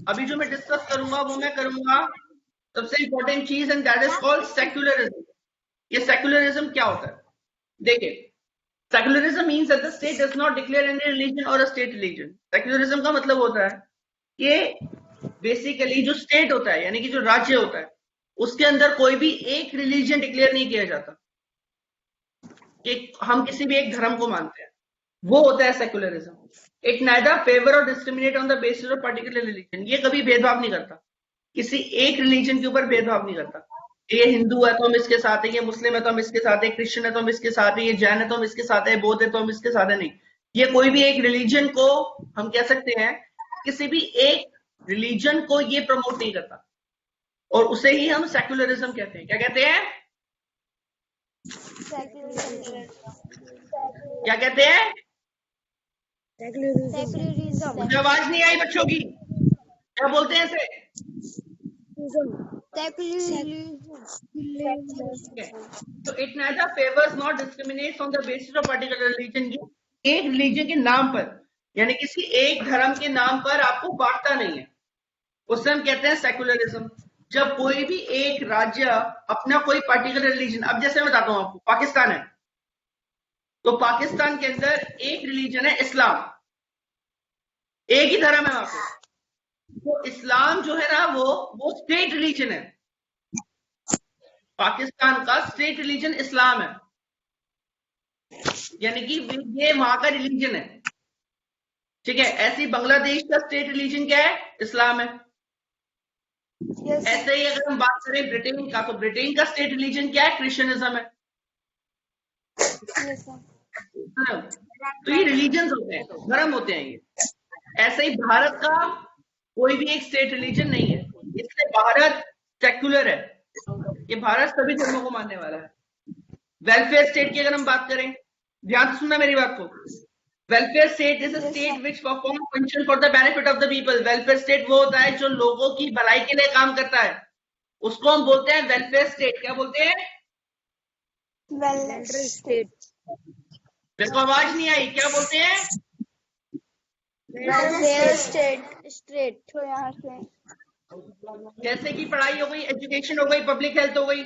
अभी जो मैं डिस्कस करूंगा वो मैं करूंगा सबसे इंपॉर्टेंट चीज, and that is called secularism. ये सेक्युलरिज्म क्या होता है? देखिए, secularism means that the state does not declare any religion और अ स्टेट रिलीजन। सेक्युलरिज्म का मतलब होता है कि बेसिकली जो स्टेट होता है, यानी कि जो राज्य होता है, उसके अंदर कोई भी एक रिलीजन डिक्लेयर नहीं किया जाता कि हम किसी भी एक धर्म को मानते हैं। वो होता है सेक्युलरिज्म। इट नाइदर फेवर और discriminate on the basis of particular religion. ये कभी भेदभाव नहीं करता, किसी एक रिलीजन के ऊपर भेदभाव नहीं करता। ये हिंदू है तो हम इसके साथ है, ये मुस्लिम है तो हम इसके साथ है, क्रिश्चियन है तो हम इसके साथ है, ये जैन है तो हम इसके साथ है, बौद्ध है तो हम इसके साथ है। नहीं, ये कोई भी एक रिलीजन को हम कह सकते हैं, किसी भी एक रिलीजन को ये प्रमोट नहीं करता, और उसे ही हम सेक्युलरिज्म कहते हैं। क्या कहते हैं? क्या कहते हैं? मुझे आवाज नहीं आई बच्चों की, क्या बोलते हैं इसे? तो it neither favours not discriminates on the basis of particular religion. एक रिलीजन के नाम पर, यानी किसी एक धर्म के नाम पर आपको बांटता नहीं है, उसे हम कहते हैं सेक्युलरिज्म। जब कोई भी एक राज्य अपना कोई पर्टिकुलर रिलीजन, अब जैसे मैं बताता हूं आपको, पाकिस्तान है तो पाकिस्तान के अंदर एक रिलीजन है इस्लाम, एक ही धर्म है वहां पे। तो इस्लाम जो है ना वो स्टेट रिलीजन है। पाकिस्तान का स्टेट रिलीजन इस्लाम है, यानी कि ये वहां का रिलीजन है। ठीक है, ऐसे ही बांग्लादेश का स्टेट रिलीजन क्या है? इस्लाम है। ऐसे ही अगर हम बात करें ब्रिटेन का, तो ब्रिटेन का स्टेट रिलीजन क्या है? क्रिश्चियनिज्म है। तो ये रिलीजन होते हैं, धर्म होते हैं ये। ऐसे ही भारत का कोई भी एक स्टेट रिलीजन नहीं है, इसलिए भारत सेक्युलर है। ये भारत सभी धर्मों को मानने वाला है। वेलफेयर स्टेट की अगर हम बात करें, ध्यान से सुनना मेरी बात को। Welfare state is a state which perform function for the benefit of the people. Welfare state वो होता है जो लोगों की भलाई के लिए काम करता है, उसको हम बोलते हैं वेलफेयर स्टेट। क्या बोलते हैं? Welfare state. मेरे को आवाज नहीं आई, क्या बोलते हैं? Welfare state. तो यहाँ से जैसे कि पढ़ाई हो गई, एजुकेशन हो गई, पब्लिक हेल्थ हो गई,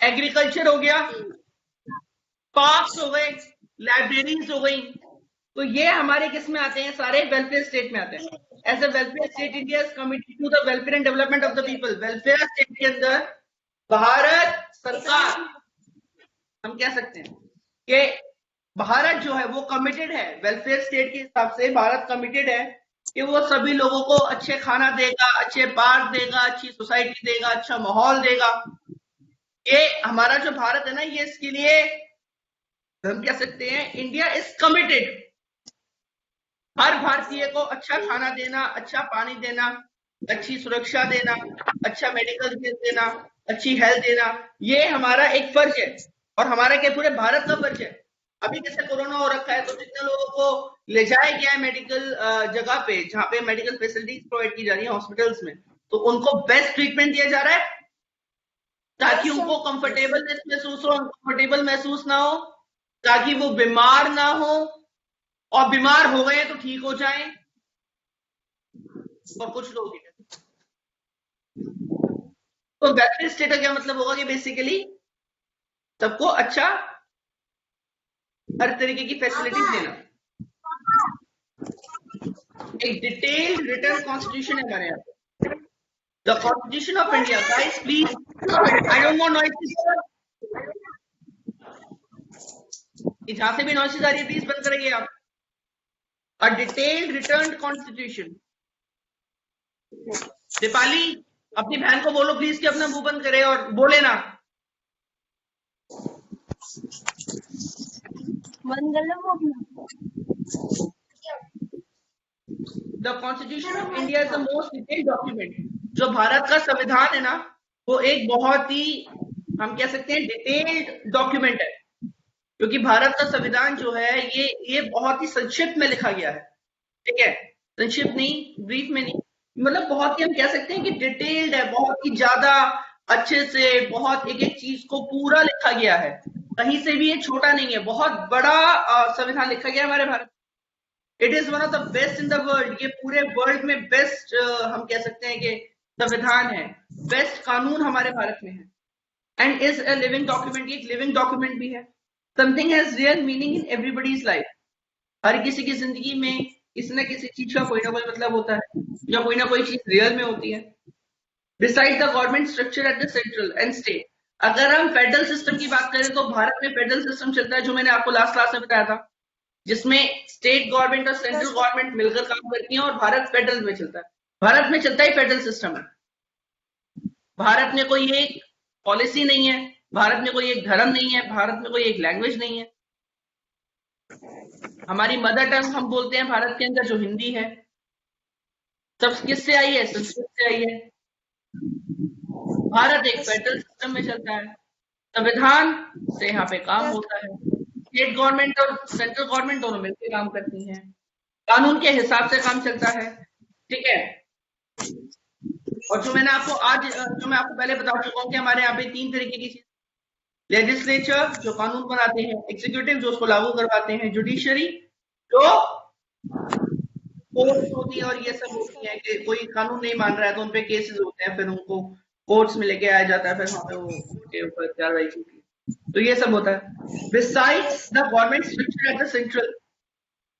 एग्रीकल्चर हो गया, पार्क्स हो गए, लाइब्रेरीज हो गई, तो ये हमारे किस में आते हैं? सारे वेलफेयर स्टेट में आते हैं। As a welfare state, India is committed to the welfare and development of the people. Welfare state के अंदर भारत सरकार, हम कह सकते हैं कि भारत जो है वो कमिटेड है, वेलफेयर स्टेट के हिसाब से भारत कमिटेड है कि वो सभी लोगों को अच्छे खाना देगा, अच्छे पार्क देगा, अच्छी सोसाइटी देगा, अच्छा माहौल देगा। ये हमारा जो भारत है ना, ये इसके लिए हम कह सकते हैं इंडिया इज कमिटेड। हर भारतीय को अच्छा खाना देना, अच्छा पानी देना, अच्छी सुरक्षा देना, अच्छा मेडिकल केयर देना, अच्छी हेल्थ देना, ये हमारा एक फर्ज है, और हमारा क्या पूरे भारत का फर्ज है। अभी जैसे कोरोना हो रखा है तो जितने लोगों को ले जाया गया है मेडिकल जगह पे, जहां पे मेडिकल फैसिलिटीज प्रोवाइड की जा रही है हॉस्पिटल्स में, तो उनको बेस्ट ट्रीटमेंट दिया जा रहा है ताकि उनको कंफर्टेबल महसूस हो, अनकंफर्टेबल महसूस ना हो, ताकि वो बीमार ना हो, और बीमार हो गए तो ठीक हो जाएं। और कुछ लोग तो वेलफेयर स्टेट का क्या मतलब होगा कि बेसिकली सबको अच्छा हर तरीके की फैसिलिटीज देना। एक डिटेल्ड रिटर्न कॉन्स्टिट्यूशन है हमारे यहाँ पे, the constitution of India. Guys please, I don't want noises. जहां से भी नॉइसेस आ रही है प्लीज बंद करेंगे आप। A detailed return constitution. Deepali, अपनी बहन को बोलो प्लीज कि अपना मुंह बंद करे और बोले ना। The constitution of India is the most detailed document. जो भारत का संविधान है ना, वो एक बहुत ही, हम कह सकते हैं, डिटेल्ड डॉक्यूमेंट है, क्योंकि भारत का संविधान जो है ये बहुत ही संक्षिप्त में लिखा गया है। ठीक है, संक्षिप्त नहीं, ब्रीफ में नहीं, मतलब बहुत ही हम कह सकते हैं कि डिटेल्ड है, बहुत ही ज्यादा अच्छे से, बहुत एक एक चीज को पूरा लिखा गया है, कहीं से भी ये छोटा नहीं है, बहुत बड़ा संविधान लिखा गया है हमारे Bharat. It is one of the best in the world. ये पूरे वर्ल्ड में बेस्ट हम कह सकते हैं कि संविधान है, बेस्ट कानून हमारे भारत में है। And is a living document, एक लिविंग डॉक्यूमेंट भी है। Something has real meaning in everybody's life. हर किसी की जिंदगी में किसी न किसी चीज का कोई ना कोई मतलब होता है, या कोई ना कोई चीज रियल में होती है। Besides the government structure at the central and state, अगर हम फेडरल सिस्टम की बात करें तो भारत में फेडरल सिस्टम चलता है, जो मैंने आपको लास्ट क्लास में बताया था, जिसमें स्टेट गवर्नमेंट और सेंट्रल गवर्नमेंट मिलकर काम करती है, और भारत फेडरल में चलता है। भारत में चलता ही फेडरल सिस्टम है। भारत में कोई एक पॉलिसी नहीं है, भारत में कोई एक धर्म नहीं है, भारत में कोई एक लैंग्वेज नहीं है। हमारी मदर टंग हम बोलते हैं भारत के अंदर जो हिंदी है, सब किससे आई है? संस्कृत से आई है। भारत एक फेडरल सिस्टम में चलता है, संविधान से यहाँ पे काम होता है, स्टेट गवर्नमेंट और सेंट्रल गवर्नमेंट दोनों मिलकर काम करती हैं, कानून के हिसाब से काम चलता है, ठीक है। और जो मैंने आपको आज, जो मैं आपको पहले बता चुका हूँ कि हमारे यहाँ पे 3 तरीके की चीज, लेजिस्लेचर जो कानून बनाते हैं, एग्जीक्यूटिव जो उसको लागू करवाते हैं, जुडिशरी जो कोर्ट होती है, और ये सब होती है कि कोई कानून नहीं मान रहा है तो उनपे केसेस होते हैं, फिर उनको कोर्ट्स में लेके आया जाता है, फिर वहां पे वो उनके ऊपर कार्रवाई होती है। तो ये सब होता है। Besides the government structure at the central,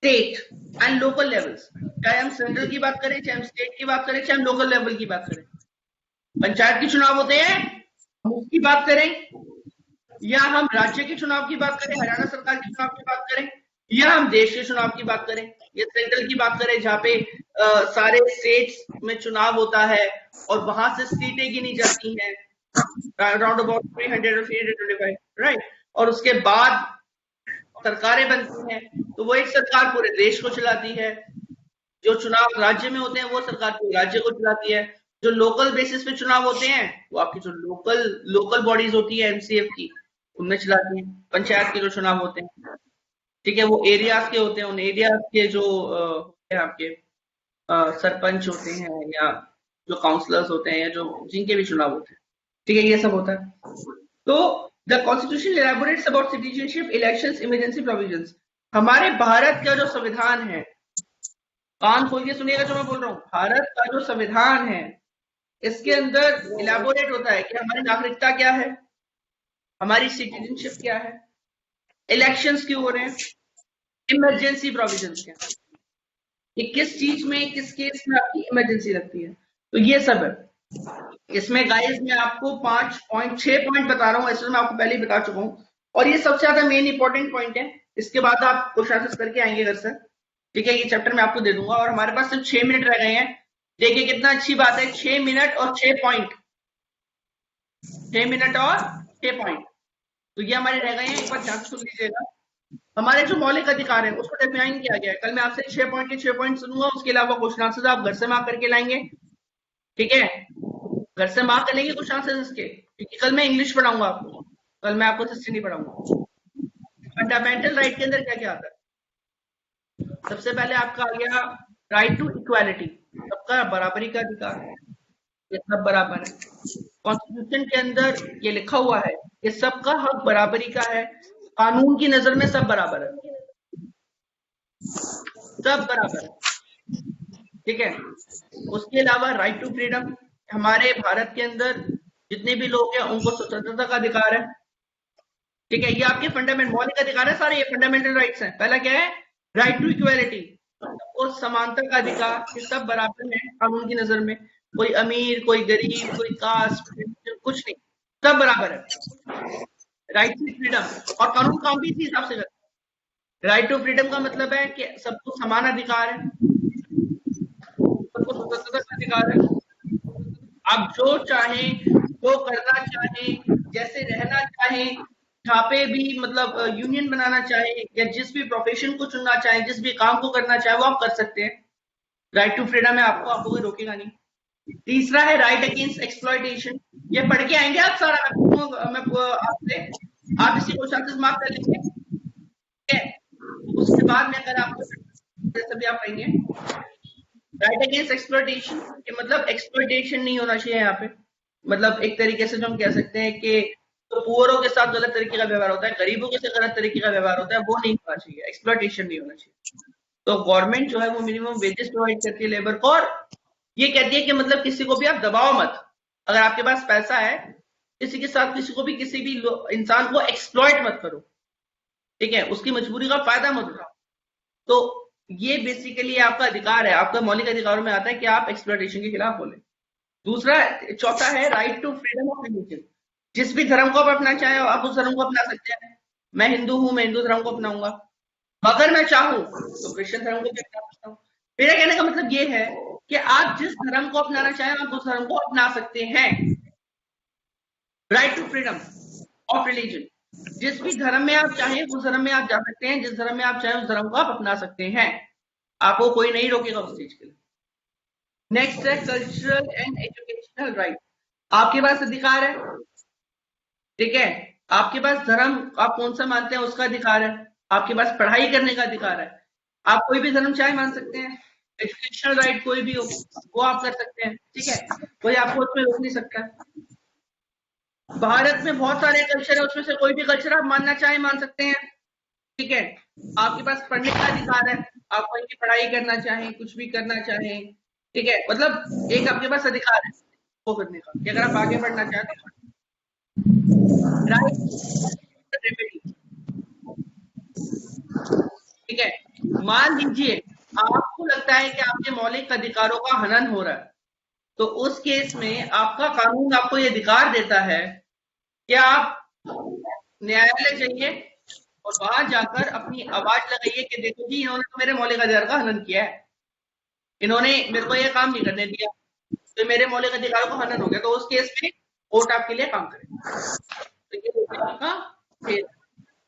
state and local levels, चाहे हम सेंट्रल की बात करें, चाहे हम स्टेट की बात करें, चाहे हम लोकल लेवल की बात करें, पंचायत के चुनाव होते हैं, हम उसकी बात करें, या हम राज्य के चुनाव की बात करें, हरियाणा सरकार के चुनाव की बात करें, या हम देश के चुनाव की बात करें, या सेंट्रल की बात करें जहाँ पे सारे स्टेट्स में चुनाव होता है और वहां से सीटें गिनी जाती हैं, अराउंड अबाउट 300 और 325, राइट। और उसके बाद सरकारें बनती हैं, तो वो एक सरकार पूरे देश को चलाती है। जो चुनाव राज्य में होते हैं वो सरकार पूरे राज्य को चलाती है। जो लोकल बेसिस पे चुनाव होते हैं वो आपकी जो लोकल बॉडीज होती है एमसीएफ की, उनमें चलाती है। पंचायत के जो चुनाव होते हैं, ठीक है, वो एरियाज के होते हैं, उन एरियाज के जो आपके सरपंच होते हैं, या जो काउंसलर्स होते हैं, या जो जिनके भी चुनाव होते हैं, ठीक है, ये सब होता है। तो the constitution elaborates about citizenship, elections, emergency provisions. हमारे भारत का जो संविधान है, कान खोल के सुनिएगा जो मैं बोल रहा हूँ, भारत का जो संविधान है, इसके अंदर इलैबोरेट होता है कि हमारी नागरिकता क्या है, हमारी सिटीजनशिप क्या है, इलेक्शंस क्यों हो रहे हैं, इमरजेंसी प्रोविजंस क्या है, ये किस चीज में, किस केस में आपकी इमरजेंसी लगती है। तो ये सब है इसमें। गाइस मैं आपको 6 पॉइंट बता रहा हूँ, ऐसे मैं आपको पहले ही बता चुका हूँ, और ये सबसे ज्यादा मेन इंपॉर्टेंट पॉइंट है। इसके बाद आप क्वेश्चन करके आएंगे घर से, ठीक है। ये चैप्टर मैं आपको दे दूंगा, और हमारे पास सिर्फ 6 मिनट रह गए हैं। देखिए कितना अच्छी बात है, 6 मिनट और 6 पॉइंट, 6 मिनट और 6 पॉइंट, तो ये हमारे रह गए हैं। एक बार ध्यान से सुन लीजिएगा। हमारे जो मौलिक अधिकार है उसको डिफाइन किया गया है। कल मैं आपसे 6 पॉइंट के 6 पॉइंट सुनूंगा, उसके अलावा क्वेश्चन आंसर आप घर से मार्क करके लाएंगे, ठीक है। घर से मार्क कर लेंगे क्वेश्चन आंसर इसके, क्योंकि कल मैं इंग्लिश पढ़ाऊंगा आपको, कल मैं आपको हिस्ट्री नहीं पढ़ाऊंगा। फंडामेंटल राइट के अंदर क्या क्या आता है? सबसे पहले आपका आ गया राइट टू इक्वालिटी, सबका बराबरी का अधिकार है, ये सब बराबर है। कॉन्स्टिट्यूशन के अंदर ये लिखा हुआ है कि सबका हक बराबरी का है, कानून की नजर में सब बराबर है, सब बराबर है, ठीक है। उसके अलावा राइट टू फ्रीडम, हमारे भारत के अंदर जितने भी लोग हैं उनको स्वतंत्रता का अधिकार है, ठीक है। ये आपके फंडामेंटल मौलिक अधिकार है सारे, ये फंडामेंटल राइट्स हैं। पहला क्या है? राइट टू इक्वालिटी, और समानता का अधिकार, कि सब बराबर है कानून की नजर में, कोई अमीर, कोई गरीब, कोई कास्ट, कुछ नहीं, सब बराबर है। राइट टू फ्रीडम, और कानून काम भी इसी हिसाब से करता है। राइट टू फ्रीडम का मतलब है कि सबको समान अधिकार है, सबको स्वतंत्रता का अधिकार है, आप जो चाहें, जो करना चाहें, जैसे रहना चाहें, जहाँ पे भी मतलब यूनियन बनाना चाहे, या जिस भी प्रोफेशन को चुनना चाहे, जिस भी काम को करना चाहे वो आप कर सकते हैं। राइट टू फ्रीडम है, आपको कोई रोकेगा नहीं। तीसरा है राइट अगेंस्ट एक्सप्लॉयटेशन, ये पढ़ के आएंगे आप सारा, मैं आपसे, आप इसी क्वेश्चन मार्क कर लेंगे, ठीक है। उसके बाद में अगर आपको सभी आप पढ़ेंगे राइट अगेंस्ट एक्सप्लॉयटेशन, कि मतलब एक्सप्लॉयटेशन नहीं होना चाहिए यहाँ पे, मतलब एक तरीके से जो हम कह सकते हैं कि तो पुअरों के साथ गलत तरीके का व्यवहार होता है, गरीबों के साथ गलत तरीके का व्यवहार होता है, वो नहीं होना चाहिए, एक्सप्लॉयटेशन नहीं होना चाहिए। तो गवर्नमेंट जो है वो मिनिमम वेजेस प्रोवाइड करती है लेबर को, और ये कहती है कि मतलब किसी को भी आप दबाओ मत, अगर आपके पास पैसा है किसी के साथ किसी को भी किसी भी इंसान को एक्सप्लॉइट मत करो, ठीक है, उसकी मजबूरी का फायदा मत उठाओ। तो ये बेसिकली आपका अधिकार है, आपका मौलिक अधिकारों में आता है कि आप एक्सप्लॉइटेशन के खिलाफ बोले। दूसरा चौथा है right to freedom of religion. जिस भी धर्म को आप अपना चाहे आप उस धर्म को अपना सकते हैं। मैं हिंदू हूं, मैं हिंदू धर्म को अपनाऊंगा, अगर मैं चाहूं तो क्रिश्चियन धर्म को भी अपना सकता हूं। मेरा कहने का मतलब ये है कि आप जिस धर्म को अपनाना चाहें आप उस धर्म को अपना सकते हैं। Right to freedom of religion, जिस भी धर्म में आप चाहें उस धर्म में आप जा सकते हैं, जिस धर्म में आप चाहें उस धर्म को आप अपना सकते हैं, आपको कोई नहीं रोकेगा उस चीज के लिए। नेक्स्ट है कल्चरल एंड एजुकेशनल राइट। आपके पास अधिकार है, ठीक है, आपके पास धर्म आप कौन सा मानते हैं उसका अधिकार है, आपके पास पढ़ाई करने का अधिकार है, आप कोई भी धर्म चाहे मान सकते हैं। एजुकेशनल राइट कोई भी हो वो आप कर सकते हैं, ठीक है, कोई आपको उसमें रोक नहीं सकता। भारत में बहुत सारे कल्चर है, उसमें से कोई भी कल्चर आप मानना चाहे मान सकते हैं, ठीक है। आपके पास पढ़ने का अधिकार है, आप कहीं की पढ़ाई करना चाहें, कुछ भी करना चाहें, ठीक है, मतलब एक आपके पास अधिकार है वो करने का कि अगर आप आगे बढ़ना चाहते हैं। राइट, ठीक है, मान लीजिए आपको लगता है कि आपके मौलिक अधिकारों का हनन हो रहा है, तो उस केस में आपका कानून आपको ये अधिकार देता है कि आप न्यायालय जाइए और वहां जाकर अपनी आवाज लगाइए कि देखो जी इन्होंने तो मेरे मौलिक अधिकार का हनन किया है, इन्होंने मेरे को ये काम नहीं करने दिया, तो मेरे मौलिक अधिकारों का हनन हो गया। तो उस केस में कोर्ट आपके लिए काम करेगा। तो ये आपका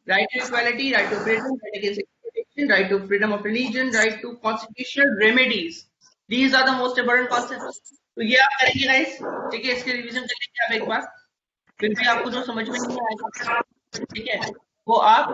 right to equality, right to freedom, right against exploitation, right to freedom of religion, right to constitutional remedies, these are the most important concepts. तो ये आप करेंगे गाइस, ठीक है, इसके रिवीजन कर लेंगे आप एक बार, फिर भी आपको जो समझ में नहीं आएगा, ठीक है, वो आप